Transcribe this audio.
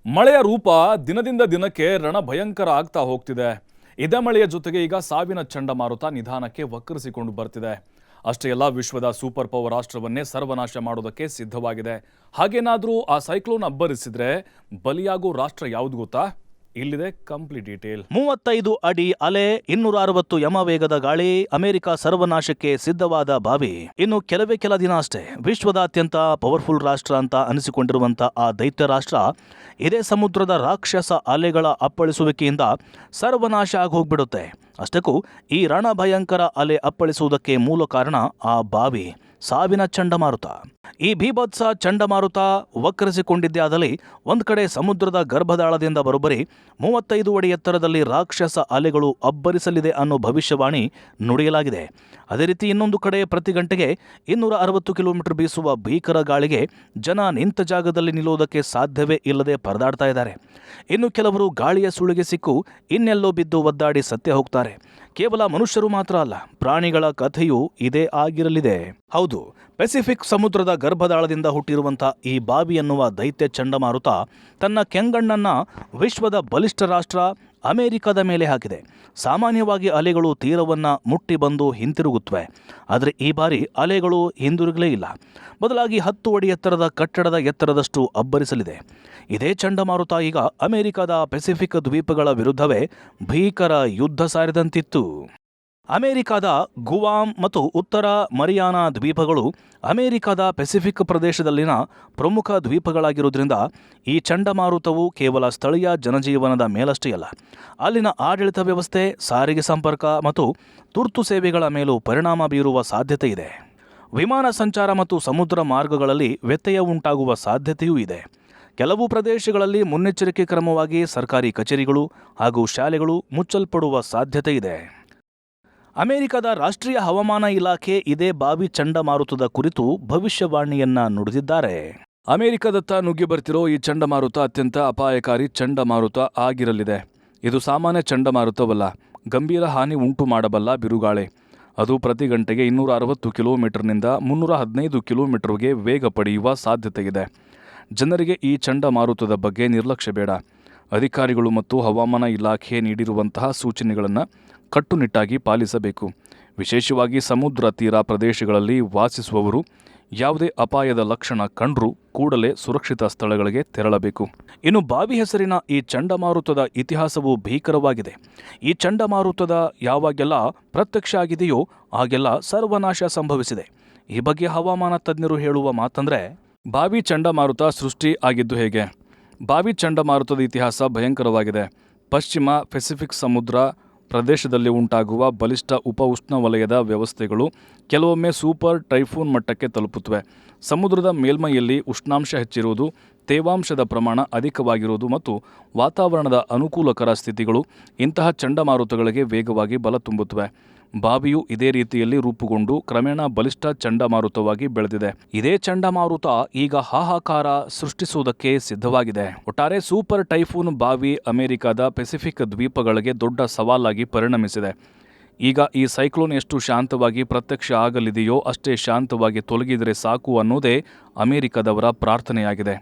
ಮಳೆಯ ರೂಪ ದಿನದಿಂದ ದಿನಕ್ಕೆ ರಣಭಯಂಕರ ಆಗ್ತಾ ಹೋಗ್ತಿದೆ. ಇದೇ ಮಳೆಯ ಜೊತೆಗೆ ಈಗ ಸಾವಿನ ಚಂಡಮಾರುತ ನಿಧಾನಕ್ಕೆ ವಕ್ಕರಿಸಿಕೊಂಡು ಬರ್ತಿದೆ. ಅಷ್ಟೇ ಅಲ್ಲ, ವಿಶ್ವದ ಸೂಪರ್ ಪವರ್ ರಾಷ್ಟ್ರವನ್ನೇ ಸರ್ವನಾಶ ಮಾಡೋದಕ್ಕೆ ಸಿದ್ಧವಾಗಿದೆ. ಹಾಗೇನಾದರೂ ಆ ಸೈಕ್ಲೋನ್ ಅಬ್ಬರಿಸಿದ್ರೆ ಬಲಿಯಾಗೋ ರಾಷ್ಟ್ರ ಯಾವುದು ಗೊತ್ತಾ? ಇಲ್ಲಿದೆ ಕಂಪ್ಲೀಟ್ ಡೀಟೇಲ್. 35 ಅಡಿ ಅಲೆ, 260 ಯಮ ವೇಗದ ಗಾಳಿ, ಅಮೆರಿಕ ಸರ್ವನಾಶಕ್ಕೆ ಸಿದ್ಧವಾದ ಬಾವಿ. ಇನ್ನು ಕೆಲವೇ ಕೆಲ ದಿನ ಅಷ್ಟೇ ವಿಶ್ವದ ಅತ್ಯಂತ ಪವರ್ಫುಲ್ ರಾಷ್ಟ್ರ ಅಂತ ಅನಿಸಿಕೊಂಡಿರುವಂತ ಆ ದೈತ್ಯ ರಾಷ್ಟ್ರ ಇದೇ ಸಮುದ್ರದ ರಾಕ್ಷಸ ಅಲೆಗಳ ಅಪ್ಪಳಿಸುವಿಕೆಯಿಂದ ಸರ್ವನಾಶ ಆಗಿ ಹೋಗ್ಬಿಡುತ್ತೆ. ಅಷ್ಟಕ್ಕೂ ಈ ರಣಭಯಂಕರ ಅಲೆ ಅಪ್ಪಳಿಸುವುದಕ್ಕೆ ಮೂಲ ಕಾರಣ ಆ ಬಾವಿ, ಸಾವಿನ ಚಂಡಮಾರುತ. ಈ ಭೀಭತ್ಸ ಚಂಡಮಾರುತ ವಕ್ರಿಸಿಕೊಂಡಿದ್ದೇ ಆದಲ್ಲಿ ಒಂದು ಕಡೆ ಸಮುದ್ರದ ಗರ್ಭದಾಳದಿಂದ ಬರೋಬ್ಬರಿ 35 ಅಡಿ ಎತ್ತರದಲ್ಲಿ ರಾಕ್ಷಸ ಅಲೆಗಳು ಅಬ್ಬರಿಸಲಿದೆ ಅನ್ನೋ ಭವಿಷ್ಯವಾಣಿ ನುಡಿಯಲಾಗಿದೆ. ಅದೇ ರೀತಿ ಇನ್ನೊಂದು ಕಡೆ ಪ್ರತಿ ಗಂಟೆಗೆ 260 ಕಿಲೋಮೀಟರ್ ಬೀಸುವ ಭೀಕರ ಗಾಳಿಗೆ ಜನ ನಿಂತ ಜಾಗದಲ್ಲಿ ನಿಲ್ಲುವುದಕ್ಕೆ ಸಾಧ್ಯವೇ ಇಲ್ಲದೆ ಪರದಾಡ್ತಾ ಇದ್ದಾರೆ. ಇನ್ನು ಕೆಲವರು ಗಾಳಿಯ ಸುಳಿಗೆ ಸಿಕ್ಕು ಇನ್ನೆಲ್ಲೋ ಬಿದ್ದು ಒದ್ದಾಡಿ ಸತ್ಯ ಹೋಗ್ತಾರೆ. ಕೇವಲ ಮನುಷ್ಯರು ಮಾತ್ರ ಅಲ್ಲ, ಪ್ರಾಣಿಗಳ ಕಥೆಯೂ ಇದೇ ಆಗಿರಲಿದೆ. ಹೌದು, ಪೆಸಿಫಿಕ್ ಸಮುದ್ರದ ಗರ್ಭದಾಳದಿಂದ ಹುಟ್ಟಿರುವಂತಹ ಈ ಬಾವಿ ಎನ್ನುವ ದೈತ್ಯ ಚಂಡಮಾರುತ ತನ್ನ ಕೆಂಗಣ್ಣನ್ನ ವಿಶ್ವದ ಬಲಿಷ್ಠ ರಾಷ್ಟ್ರ ಅಮೆರಿಕದ ಮೇಲೆ ಹಾಕಿದೆ. ಸಾಮಾನ್ಯವಾಗಿ ಅಲೆಗಳು ತೀರವನ್ನು ಮುಟ್ಟಿ ಬಂದು ಹಿಂತಿರುಗುತ್ತವೆ. ಆದರೆ ಈ ಬಾರಿ ಅಲೆಗಳು ಹಿಂದಿರುಗಲೇ ಇಲ್ಲ. ಬದಲಾಗಿ 10 ಅಡಿ ಎತ್ತರದ ಕಟ್ಟಡದ ಎತ್ತರದಷ್ಟು ಅಬ್ಬರಿಸಲಿದೆ. ಇದೇ ಚಂಡಮಾರುತ ಈಗ ಅಮೆರಿಕದ ಪೆಸಿಫಿಕ್ ದ್ವೀಪಗಳ ವಿರುದ್ಧವೇ ಭೀಕರ ಯುದ್ಧ ಸಾರಿದಂತಿತ್ತು. ಅಮೆರಿಕದ ಗುವಾಮ್ ಮತ್ತು ಉತ್ತರ ಮರಿಯಾನಾ ದ್ವೀಪಗಳು ಅಮೆರಿಕದ ಪೆಸಿಫಿಕ್ ಪ್ರದೇಶದಲ್ಲಿನ ಪ್ರಮುಖ ದ್ವೀಪಗಳಾಗಿರುವುದರಿಂದ ಈ ಚಂಡಮಾರುತವು ಕೇವಲ ಸ್ಥಳೀಯ ಜನಜೀವನದ ಮೇಲಷ್ಟೇ ಅಲ್ಲ, ಅಲ್ಲಿನ ಆಡಳಿತ ವ್ಯವಸ್ಥೆ, ಸಾರಿಗೆ ಸಂಪರ್ಕ ಮತ್ತು ತುರ್ತು ಸೇವೆಗಳ ಮೇಲೂ ಪರಿಣಾಮ ಬೀರುವ ಸಾಧ್ಯತೆ ಇದೆ. ವಿಮಾನ ಸಂಚಾರ ಮತ್ತು ಸಮುದ್ರ ಮಾರ್ಗಗಳಲ್ಲಿ ವ್ಯತ್ಯಯ ಉಂಟಾಗುವ ಸಾಧ್ಯತೆಯೂ ಇದೆ. ಕೆಲವು ಪ್ರದೇಶಗಳಲ್ಲಿ ಮುನ್ನೆಚ್ಚರಿಕೆ ಕ್ರಮವಾಗಿ ಸರ್ಕಾರಿ ಕಚೇರಿಗಳು ಹಾಗೂ ಶಾಲೆಗಳು ಮುಚ್ಚಲ್ಪಡುವ ಸಾಧ್ಯತೆ ಇದೆ. ಅಮೆರಿಕದ ರಾಷ್ಟ್ರೀಯ ಹವಾಮಾನ ಇಲಾಖೆ ಇದೇ ಬಾವಿ ಚಂಡಮಾರುತದ ಕುರಿತು ಭವಿಷ್ಯವಾಣಿಯನ್ನ ನುಡಿದಿದ್ದಾರೆ. ಅಮೆರಿಕದತ್ತ ನುಗ್ಗಿ ಬರ್ತಿರೋ ಈ ಚಂಡಮಾರುತ ಅತ್ಯಂತ ಅಪಾಯಕಾರಿ ಚಂಡಮಾರುತ ಆಗಿರಲಿದೆ. ಇದು ಸಾಮಾನ್ಯ ಚಂಡಮಾರುತವಲ್ಲ, ಗಂಭೀರ ಹಾನಿ ಉಂಟು ಮಾಡಬಲ್ಲ ಬಿರುಗಾಳಿ. ಅದು ಪ್ರತಿ ಗಂಟೆಗೆ 260 ಕಿಲೋಮೀಟರ್ನಿಂದ 315 ಕಿಲೋಮೀಟರ್ಗೆ ವೇಗ ಪಡೆಯುವ ಸಾಧ್ಯತೆ ಇದೆ. ಜನರಿಗೆ ಈ ಚಂಡಮಾರುತದ ಬಗ್ಗೆ ನಿರ್ಲಕ್ಷ್ಯ ಬೇಡ. ಅಧಿಕಾರಿಗಳು ಮತ್ತು ಹವಾಮಾನ ಇಲಾಖೆ ನೀಡಿರುವಂತಹ ಸೂಚನೆಗಳನ್ನು ಕಟ್ಟುನಿಟ್ಟಾಗಿ ಪಾಲಿಸಬೇಕು. ವಿಶೇಷವಾಗಿ ಸಮುದ್ರ ತೀರ ಪ್ರದೇಶಗಳಲ್ಲಿ ವಾಸಿಸುವವರು ಯಾವುದೇ ಅಪಾಯದ ಲಕ್ಷಣ ಕಂಡರೂ ಕೂಡಲೇ ಸುರಕ್ಷಿತ ಸ್ಥಳಗಳಿಗೆ ತೆರಳಬೇಕು. ಇನ್ನು ಬಾವಿ ಹೆಸರಿನ ಈ ಚಂಡಮಾರುತದ ಇತಿಹಾಸವು ಭೀಕರವಾಗಿದೆ. ಈ ಚಂಡಮಾರುತದ ಯಾವಾಗೆಲ್ಲ ಪ್ರತ್ಯಕ್ಷ ಆಗಿದೆಯೋ ಆಗೆಲ್ಲ ಸರ್ವನಾಶ ಸಂಭವಿಸಿದೆ. ಈ ಬಗ್ಗೆ ಹವಾಮಾನ ತಜ್ಞರು ಹೇಳುವ ಮಾತಂದ್ರೆ, ಬಾವಿ ಚಂಡಮಾರುತ ಸೃಷ್ಟಿ ಆಗಿದ್ದು ಹೇಗೆ? ಬಾವಿ ಚಂಡಮಾರುತದ ಇತಿಹಾಸ ಭಯಂಕರವಾಗಿದೆ. ಪಶ್ಚಿಮ ಪೆಸಿಫಿಕ್ ಸಮುದ್ರ ಪ್ರದೇಶದಲ್ಲಿ ಉಂಟಾಗುವ ಬಲಿಷ್ಠ ಉಪ ಉಷ್ಣವಲಯದ ವ್ಯವಸ್ಥೆಗಳು ಕೆಲವೊಮ್ಮೆ ಸೂಪರ್ ಟೈಫೂನ್ ಮಟ್ಟಕ್ಕೆ ತಲುಪುತ್ತವೆ. ಸಮುದ್ರದ ಮೇಲ್ಮೈಯಲ್ಲಿ ಉಷ್ಣಾಂಶ ಹೆಚ್ಚಿರುವುದು, ತೇವಾಂಶದ ಪ್ರಮಾಣ ಅಧಿಕವಾಗಿರುವುದು ಮತ್ತು ವಾತಾವರಣದ ಅನುಕೂಲಕರ ಸ್ಥಿತಿಗಳು ಇಂತಹ ಚಂಡಮಾರುತಗಳಿಗೆ ವೇಗವಾಗಿ ಬಲ ತುಂಬುತ್ತವೆ. ಬಾವಿಯು ಇದೇ ರೀತಿಯಲ್ಲಿ ರೂಪುಗೊಂಡು ಕ್ರಮೇಣ ಬಲಿಷ್ಠ ಚಂಡಮಾರುತವಾಗಿ ಬೆಳೆದಿದೆ. ಇದೇ ಚಂಡಮಾರುತ ಈಗ ಹಾಹಾಕಾರ ಸೃಷ್ಟಿಸುವುದಕ್ಕೆ ಸಿದ್ಧವಾಗಿದೆ. ಒಟ್ಟಾರೆ ಸೂಪರ್ ಟೈಫೂನ್ ಬಾವಿ ಅಮೆರಿಕದ ಪೆಸಿಫಿಕ್ ದ್ವೀಪಗಳಿಗೆ ದೊಡ್ಡ ಸವಾಲಾಗಿ ಪರಿಣಮಿಸಿದೆ. ಈಗ ಈ ಸೈಕ್ಲೋನ್ ಎಷ್ಟು ಶಾಂತವಾಗಿ ಪ್ರತ್ಯಕ್ಷ ಆಗಲಿದೆಯೋ ಅಷ್ಟೇ ಶಾಂತವಾಗಿ ತೊಲಗಿದರೆ ಸಾಕು ಅನ್ನೋದೇ ಅಮೆರಿಕದವರ ಪ್ರಾರ್ಥನೆಯಾಗಿದೆ.